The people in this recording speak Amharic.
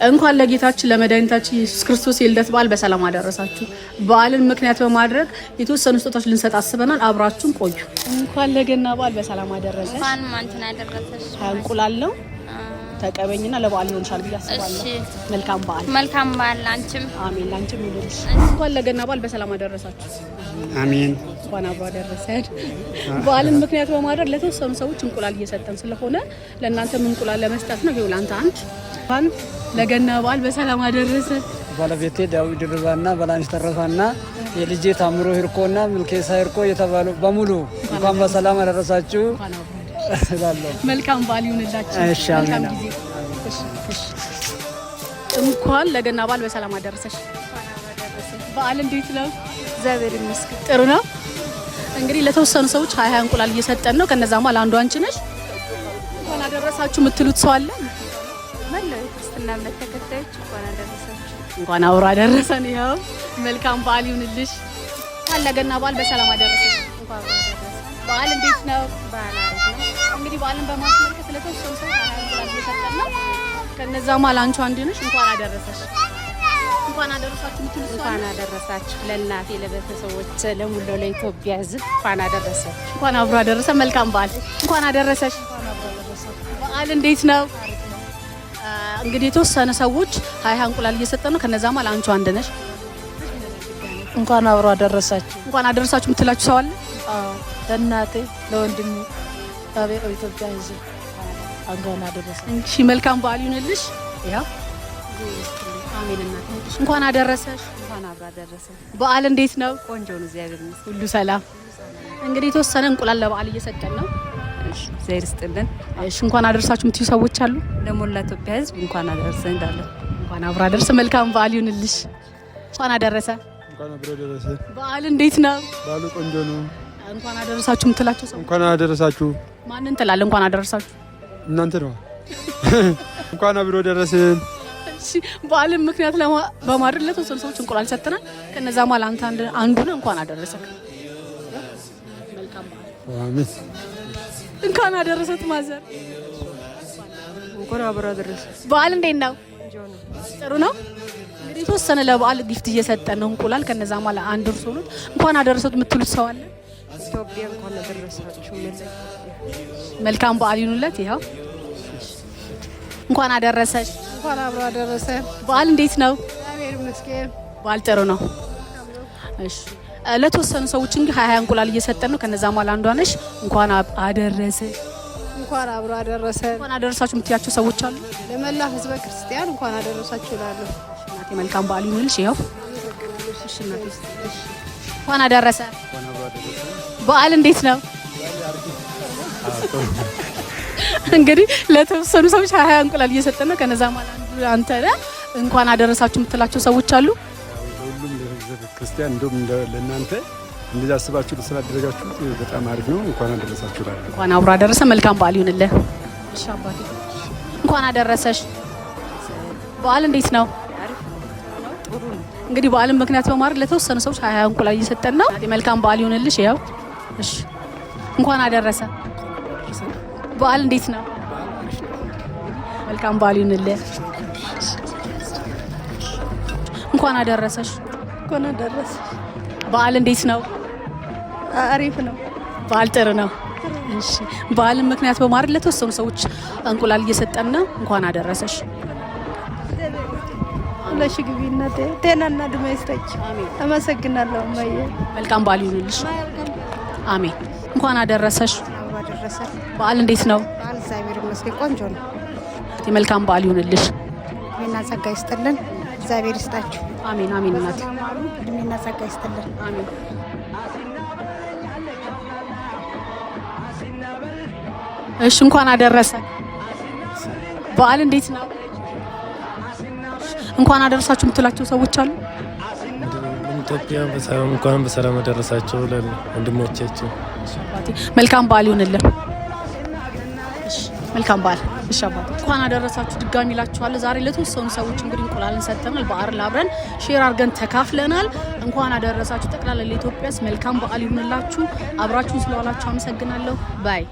እንኳን ለጌታችን ለመድኃኒታችን ኢየሱስ ክርስቶስ የልደት በዓል በሰላም አደረሳችሁ። በዓልን ምክንያት በማድረግ የተወሰኑ ስጦታዎች ልንሰጥ አስበናል። አብራችሁን ቆዩ። እንኳን ለገና በዓል በሰላም አደረሰ። እንኳን ማንተና አደረሰሽ። እንቁላል ነው ተቀበኝና ለበዓል ይሆንሻል ብዬ አስባለሁ። መልካም በዓል። መልካም በዓል ላንቺም። አሜን። ላንቺም ይሁንልሽ። እንኳን ለገና በዓል በሰላም አደረሳችሁ። አሜን። እንኳን አብሮ አደረሰን። በዓልን ምክንያት በማድረግ ለተወሰኑ ሰዎች እንቁላል እየሰጠን ስለሆነ ለእናንተም እንቁላል ለመስጠት ነው። ይኸው ላንተ አንድ እንኳን ለገና በዓል በሰላም አደረሰ። ባለቤቴ ዳዊት ድርባና በላንሽ ተረፋና የልጄ ታምሮ ሂርኮና ምልኬሳ ሂርኮ የተባሉ በሙሉ እንኳን በሰላም አደረሳችሁ። መልካም በዓል ይሁንላችሁ። እሺ አሜን። እንኳን ለገና በዓል በሰላም አደረሰሽ። በዓል እንዴት ነው? እግዚአብሔር ይመስገን ጥሩ ነው። እንግዲህ ለተወሰኑ ሰዎች 20 እንቁላል እየሰጠን ነው። ከነዛ ማለት አንዱ አንቺ ነሽ። እንኳን አደረሳችሁ የምትሉት ሰው አለ? መላው ክርስትና እምነት ተከታዮች እንኳን አደረሳችሁ። እንኳን አብሮ አደረሰን። ይኸው መልካም በዓል ይሁንልሽ። እንኳን ለገና በዓል በሰላም አደረሰሽ። እንኳን አደረሰን። በዓል እንዴት ነው? በዓል አሪፍ ነው። እንግዲህ በዓልን በማስመልከት ለተወሰኑ ሰዎች 20 እንቁላል እየሰጠን ነው። ከነዛ ማለት አንቺ አንዱ ነሽ። እንኳን አደረሰሽ። እንኳን አደረሳችሁ የምትሉት ሰው እንኳን አደረሳችሁ። ለእናቴ ለቤተሰቦች ለሙሉ ለኢትዮጵያ ሕዝብ እንኳን አደረሰሽ። እንኳን አብሮ አደረሰ። መልካም በዓል። እንኳን አደረሰሽ። በዓል እንዴት ነው? እንግዲህ የተወሰነ ሰዎች 20 እንቁላል እየሰጠን ነው። ከነዛ ማለት አንቺ አንድ ነሽ። እንኳን አብሮ አደረሳችሁ። እንኳን አደረሳችሁ የምትላችሁ ሰው አለ? ለእናቴ ለወንድሜ ኢትዮጵያ ሕዝብ እንኳን አደረሰ። እሺ መልካም በዓል ይሁንልሽ። ያው አሜን። እናቴ እንኳን አደረሰሽ። እንኳን አብሮ አደረሰ። በዓል እንዴት ነው? ቆንጆ ነው። እግዚአብሔር ይመስገን ሁሉ ሰላም። እንግዲህ የተወሰነ እንቁላል ለበዓል እየሰጠን ነው። እሺ እግዚአብሔር ይስጥልን። እሺ እንኳን አደረሳችሁ የምትዩ ሰዎች አሉ? ለሞላ ኢትዮጵያ ሕዝብ እንኳን አደረሰን እንዳለን። እንኳን አብሮ አደረሰ። መልካም በዓል ይሁንልሽ። እንኳን አደረሰ። እንኳን አብሮ አደረሰ። በዓል እንዴት ነው? በዓሉ ቆንጆ ነው። እንኳን አደረሳችሁ የምትላችሁ ሰው እንኳን አደረሳችሁ። ማንን ትላለህ? እንኳን አደረሳችሁ እናንተ ነው። እንኳን አብሮ አደረሰን። እሺ በዓልን ምክንያት በማድረግ ለተወሰኑ ሰዎች እንቁላል ሰጥተናል። ከነዛ ማለት አንዱ ነው። እንኳን አደረሰክ። መልካም በዓል። አሜን። እንኳን አደረሰት ማዘር። እንኳን አብሮ አደረሰ። በዓል እንዴት ነው? ጥሩ ነው። እንግዲህ የተወሰነ ለበዓል ጊፍት እየሰጠን ነው እንቁላል። ከነዛ ማለት አንዱ እርሶ ነው። እንኳን አደረሰት የምትሉት ሰው አለ? ኢትዮጵያ እንኳን አደረሳችሁ። መልካም በዓል ይሁንለት። ይኸው እንኳን አደረሰሽ። እንኳን አብሮ አደረሰ። በዓል እንዴት ነው? እግዚአብሔር ይመስገን። በዓል ጥሩ ነው። እሺ ለተወሰኑ ሰዎች እንግዲህ 20 እንቁላል እየሰጠን ነው። ከነዛ ማለት አንዷ ነሽ። እንኳን አደረሰሽ። እንኳን አብሮ አደረሰ። እንኳን አደረሳችሁ የምትያቸው ሰዎች አሉ? ለመላ ሕዝበ ክርስቲያን እንኳን አደረሳችሁ እላለሁ። እናቴ መልካም በዓል ይሁንልሽ። ይኸው እሺ እናቴ እንኳን አደረሰ። በዓል እንዴት ነው? እንግዲህ ለተወሰኑ ሰዎች 20 እንቁላል እየሰጠን ነው። ከነዛ ማለት አንተ ነህ። እንኳን አደረሳችሁ የምትላቸው ሰዎች አሉ? ሁሉም ለህዝበ ክርስቲያን እንደውም ለእናንተ እንደዚህ አስባችሁ ስላደረጋችሁ በጣም አሪፍ ነው። እንኳን አደረሳችሁ እላለሁ። እንኳን አብሮ አደረሰ። መልካም በዓል ይሁንልህ። እሺ አባቴ እንኳን አደረሰሽ። በዓል እንዴት ነው? እንግዲህ በዓልን ምክንያት በማድረግ ለተወሰኑ ሰዎች 20 እንቁላል እየሰጠን ነው። መልካም በዓል ይሁንልሽ። ይኸው እሺ እንኳን አደረሰ። በዓል እንዴት ነው? መልካም በዓል ይሁንልህ። እንኳን አደረሰሽ። እንኳን አደረሰ። በዓል እንዴት ነው? አሪፍ ነው። በዓል ጥሩ ነው። እሺ በዓልን ምክንያት በማድረግ ለተወሰኑ ሰዎች እንቁላል እየሰጠን ነው። እንኳን አደረሰሽ። ለሽግቢነት ጤናና ዕድሜ ይስጥሽ። አመሰግናለሁ እማዬ። መልካም በዓል ይሁንልሽ። አሜን። እንኳን አደረሰሽ። አደረሰ። በዓል እንዴት ነው? በዓል እግዚአብሔር ይመስገን ቆንጆ ነው። መልካም በዓል ይሁንልሽ። እድሜና ጸጋ ይስጥልን። እግዚአብሔር ይስጣችሁ። አሜን አሜን። እናቴ እድሜና ጸጋ ይስጥልን። አሜን። እሺ እንኳን አደረሰ። በዓል እንዴት ነው? እንኳን አደረሳችሁ የምትላቸው ሰዎች አሉ? ኢትዮጵያ በሰላም እንኳን በሰላም አደረሳቸው ለወንድሞቻችን። መልካም በዓል ይሁንልህ። እሺ መልካም በዓል። እሺ አባቴ እንኳን አደረሳችሁ ድጋሚ እላችኋለሁ። ዛሬ ለተወሰኑ ሰዎች እንግዲህ እንቁላልን ሰጥተናል። በዓልን አብረን ሼር አድርገን ተካፍለናል። እንኳን አደረሳችሁ። ጠቅላላ ለኢትዮጵያስ መልካም በዓል ይሁንላችሁ። አብራችሁን ስለዋላችሁ አመሰግናለሁ። ባይ